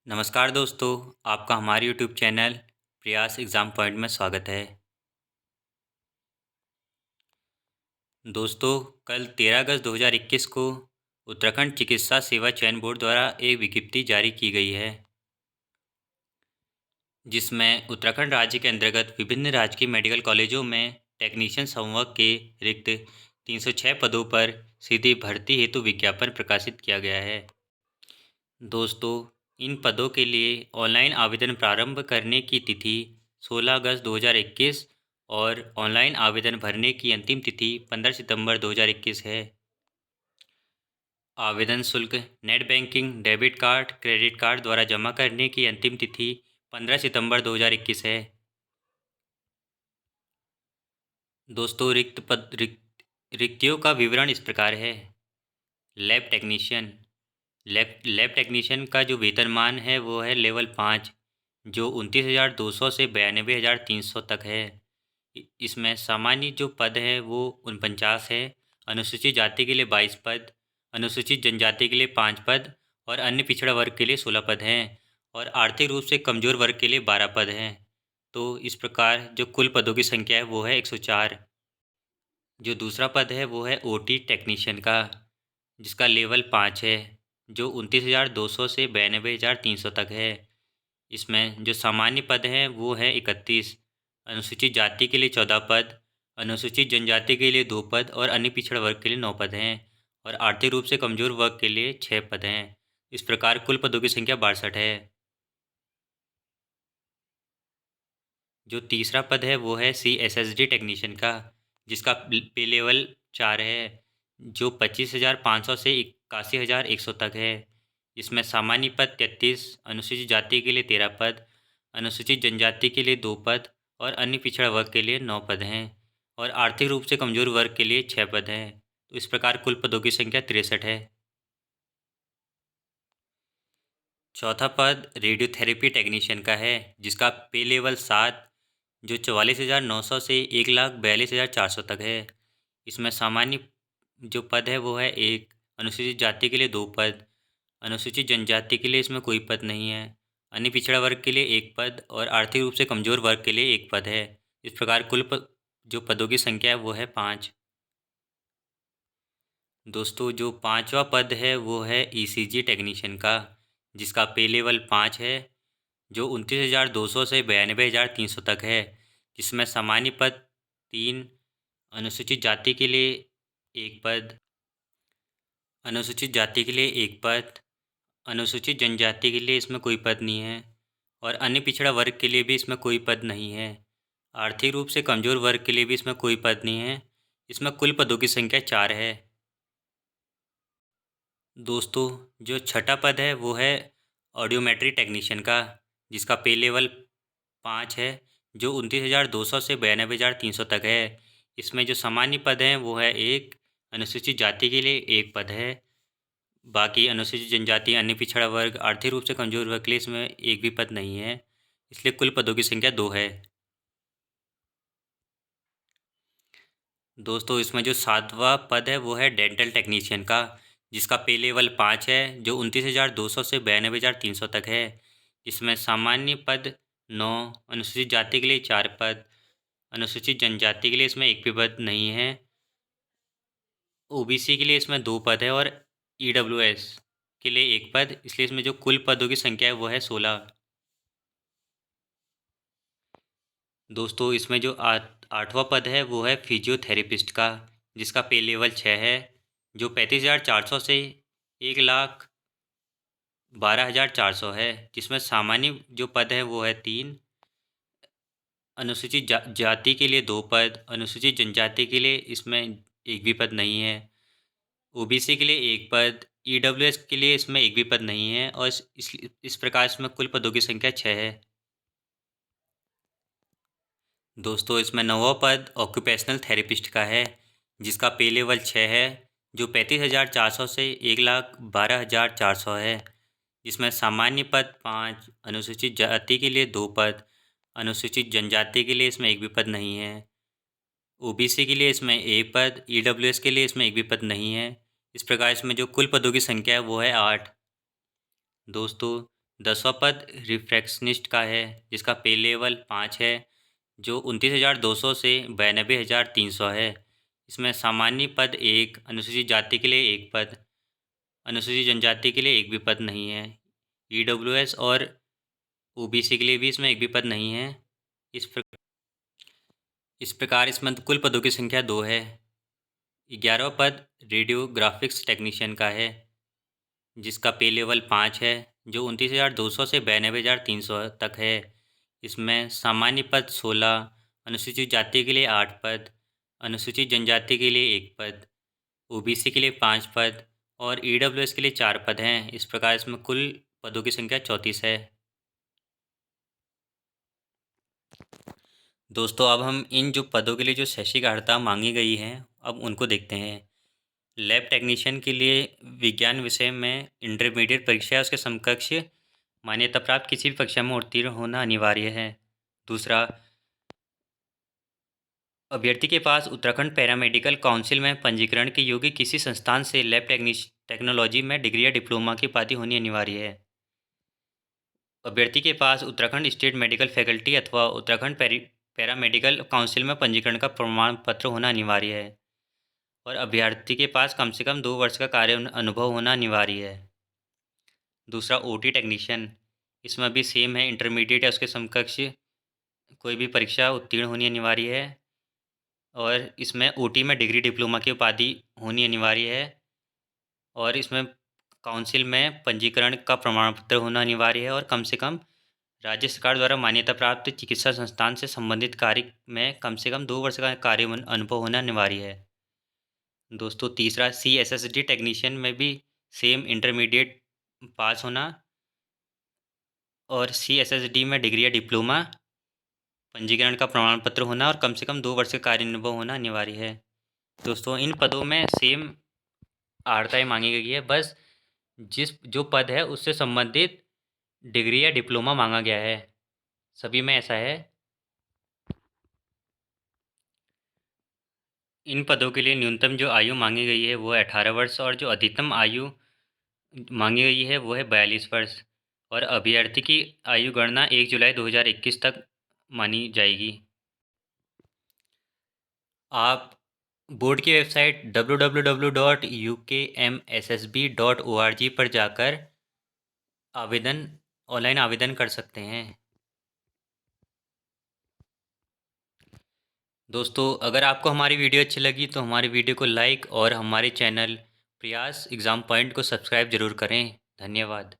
नमस्कार दोस्तों, आपका हमारे यूट्यूब चैनल प्रयास एग्ज़ाम पॉइंट में स्वागत है। दोस्तों, कल 13 अगस्त 2021 को उत्तराखंड चिकित्सा सेवा चयन बोर्ड द्वारा एक विज्ञप्ति जारी की गई है, जिसमें उत्तराखंड राज्य के अंतर्गत विभिन्न राजकीय मेडिकल कॉलेजों में टेक्नीशियन संवर्ग के रिक्त 306 पदों पर सीधी भर्ती हेतु विज्ञापन प्रकाशित किया गया है। दोस्तों, इन पदों के लिए ऑनलाइन आवेदन प्रारंभ करने की तिथि 16 अगस्त 2021 और ऑनलाइन आवेदन भरने की अंतिम तिथि 15 सितंबर 2021 है। आवेदन शुल्क net banking, debit card, credit card द्वारा जमा करने की अंतिम तिथि 15 सितंबर 2021 है। दोस्तों, रिक्तियों का विवरण इस प्रकार है। लैब टेक्नीशियन लैब टेक्नीशियन का जो वेतनमान है वो है लेवल 5, जो 29,200 से 92,300 तक है। इसमें सामान्य जो पद है वो 49 है। अनुसूचित जाति के लिए 22 पद, अनुसूचित जनजाति के लिए 5 पद और अन्य पिछड़ा वर्ग के लिए 16 पद हैं और आर्थिक रूप से कमज़ोर वर्ग के लिए 12 पद हैं। तो इस प्रकार जो कुल पदों की संख्या है वो है 104। जो दूसरा पद है वो है ओटी टेक्नीशियन का, जिसका लेवल 5 है, जो 29,200 से 92,300 तक है। इसमें जो सामान्य पद हैं वो है 31, अनुसूचित जाति के लिए 14 पद, अनुसूचित जनजाति के लिए 2 पद और अन्य पिछड़ा वर्ग के लिए 9 पद हैं और आर्थिक रूप से कमज़ोर वर्ग के लिए 6 पद हैं। इस प्रकार कुल पदों की संख्या 62 है। जो तीसरा पद है वो है CSSD टेक्नीशियन का, जिसका पे लेवल 4 है, जो 25,500 से 81,100 तक है। इसमें सामान्य पद 33, अनुसूचित जाति के लिए 13 पद, अनुसूचित जनजाति के लिए 2 पद और अन्य पिछड़ा वर्ग के लिए 9 पद हैं और आर्थिक रूप से कमज़ोर वर्ग के लिए 6 पद हैं। तो इस प्रकार कुल पदों की संख्या 63 है। चौथा पद रेडियोथेरेपी टेक्नीशियन का है, जिसका पे लेवल 7, जो 44,900 से 1,42,400 तक है। इसमें सामान्य जो पद है वो है 1, अनुसूचित जाति के लिए 2 पद, अनुसूचित जनजाति के लिए इसमें कोई पद नहीं है, अन्य पिछड़ा वर्ग के लिए 1 पद और आर्थिक रूप से कमज़ोर वर्ग के लिए 1 पद है। इस प्रकार जो पदों की संख्या है वो है 5। दोस्तों, जो पांचवा पद है वो है ECG टेक्नीशियन का, जिसका पे लेवल 5 है, जो 29,200 से 92,300 तक है। जिसमें सामान्य पद 3, अनुसूचित जाति के लिए 1 पद, अनुसूचित जाति के लिए 1 पद, अनुसूचित जनजाति के लिए इसमें कोई पद नहीं है और अन्य पिछड़ा वर्ग के लिए भी इसमें कोई पद नहीं है। आर्थिक रूप से कमज़ोर वर्ग के लिए भी इसमें कोई पद नहीं है। इसमें कुल पदों की संख्या 4 है। दोस्तों, जो छठा पद है वो है ऑडियोमेट्री टेक्नीशियन का, जिसका पे लेवल 5 है, जो 29,200 से 92,300 तक है। इसमें जो सामान्य पद हैं वो है 1, अनुसूचित जाति के लिए 1 पद है, बाकी अनुसूचित जनजाति, अन्य पिछड़ा वर्ग, आर्थिक रूप से कमजोर वर्ग के लिए इसमें एक भी पद नहीं है। इसलिए कुल पदों की संख्या 2 है। दोस्तों, इसमें जो सातवां पद है वो है डेंटल टेक्नीशियन का, जिसका पे लेवल 5 है, जो 29,200 से 92,300 तक है। इसमें सामान्य पद 9, अनुसूचित जाति के लिए 4 पद, अनुसूचित जनजाति के लिए इसमें एक भी पद नहीं है, OBC के लिए इसमें 2 पद है और EWS के लिए 1 पद। इसलिए इसमें जो कुल पदों की संख्या है वो है 16। दोस्तों, इसमें जो आठवां पद है वो है फिजियोथेरेपिस्ट का, जिसका पे लेवल 6 है, जो 35,400 से 1,12,400 है। जिसमें सामान्य जो पद है वो है 3, अनुसूचित जाति के लिए 2 पद, अनुसूचित जनजाति के लिए इसमें एक भी पद नहीं है, OBC के लिए 1 पद, EWS के लिए इसमें एक भी पद नहीं है और इस प्रकार इसमें कुल पदों की संख्या 6 है। दोस्तों, इसमें नौवां पद ऑक्यूपेशनल थेरेपिस्ट का है, जिसका पे लेवल 6 है, जो 35,400 से 1,12,400 है। जिसमें सामान्य पद 5, अनुसूचित जाति के लिए 2 पद, अनुसूचित जनजाति के लिए इसमें एक भी पद नहीं है, OBC के लिए इसमें 1 पद, EWS के लिए इसमें एक भी पद नहीं है। इस प्रकार इसमें जो कुल पदों की संख्या है वो है 8। दोस्तों, 10वां पद रिफ्रैक्शनिस्ट का है, जिसका पे लेवल 5 है, जो 29,200 से 92,300 है। इसमें सामान्य पद 1, अनुसूचित जाति के लिए 1 पद, अनुसूचित जनजाति के लिए 1 भी पद नहीं है। ईडब्ल्यूएस और ओबीसी के लिए भी इसमें 1 भी पद नहीं है। इस प्रकार इसमें कुल पदों की संख्या 2 है। 11वां पद रेडियोग्राफिक्स टेक्नीशियन का है, जिसका पे लेवल 5 है, जो 29,200 से 92,300 तक है। इसमें सामान्य पद 16, अनुसूचित जाति के लिए 8 पद, अनुसूचित जनजाति के लिए 1 पद, ओबीसी के लिए 5 पद और ईडब्ल्यूएस के लिए 4 पद हैं। इस प्रकार इसमें कुल पदों की संख्या 34 है। दोस्तों, अब हम इन जो पदों के लिए जो शैक्षिक अर्हता मांगी गई है, अब उनको देखते हैं। लैब टेक्नीशियन के लिए विज्ञान विषय में इंटरमीडिएट परीक्षा उसके समकक्ष मान्यता प्राप्त किसी भी परीक्षा में उत्तीर्ण होना अनिवार्य है। दूसरा, अभ्यर्थी के पास उत्तराखंड पैरामेडिकल काउंसिल में पंजीकरण के योग्य किसी संस्थान से लैब टेक्नोलॉजी में डिग्री या डिप्लोमा की उपाधि होनी अनिवार्य है। अभ्यर्थी के पास उत्तराखंड स्टेट मेडिकल फैकल्टी अथवा उत्तराखंड पैरामेडिकल काउंसिल में पंजीकरण का प्रमाण पत्र होना अनिवार्य है। और अभ्यर्थी के पास कम से कम 2 वर्ष का कार्य अनुभव होना अनिवार्य है। दूसरा, ओटी टेक्नीशियन, इसमें भी सेम है, इंटरमीडिएट या उसके समकक्ष कोई भी परीक्षा उत्तीर्ण होनी अनिवार्य है। और इसमें ओटी में डिग्री डिप्लोमा की उपाधि होनी अनिवार्य है। और इसमें काउंसिल में पंजीकरण का प्रमाण पत्र होना अनिवार्य है और कम से कम राज्य सरकार द्वारा मान्यता प्राप्त चिकित्सा संस्थान से संबंधित कार्य में कम से कम 2 वर्ष का कार्य अनुभव होना अनिवार्य है। दोस्तों, तीसरा, CSSD टेक्नीशियन में भी सेम इंटरमीडिएट पास होना और CSSD में डिग्री या डिप्लोमा, पंजीकरण का प्रमाण पत्र होना और कम से कम 2 वर्ष का कार्य अनुभव होना अनिवार्य है। दोस्तों, इन पदों में सेम अर्हताएँ मांगी गई है, बस जो पद है उससे संबंधित डिग्री या डिप्लोमा मांगा गया है, सभी में ऐसा है। इन पदों के लिए न्यूनतम जो आयु मांगी गई है वो है 18 वर्ष और जो अधिकतम आयु मांगी गई है वो है 42 वर्ष। और अभ्यर्थी की आयु गणना 1 जुलाई 2021 तक मानी जाएगी। आप बोर्ड की वेबसाइट www.ukmssb.org पर जाकर ऑनलाइन आवेदन कर सकते हैं। दोस्तों, अगर आपको हमारी वीडियो अच्छी लगी तो हमारी वीडियो को लाइक और हमारे चैनल प्रयास एग्ज़ाम पॉइंट को सब्सक्राइब ज़रूर करें। धन्यवाद।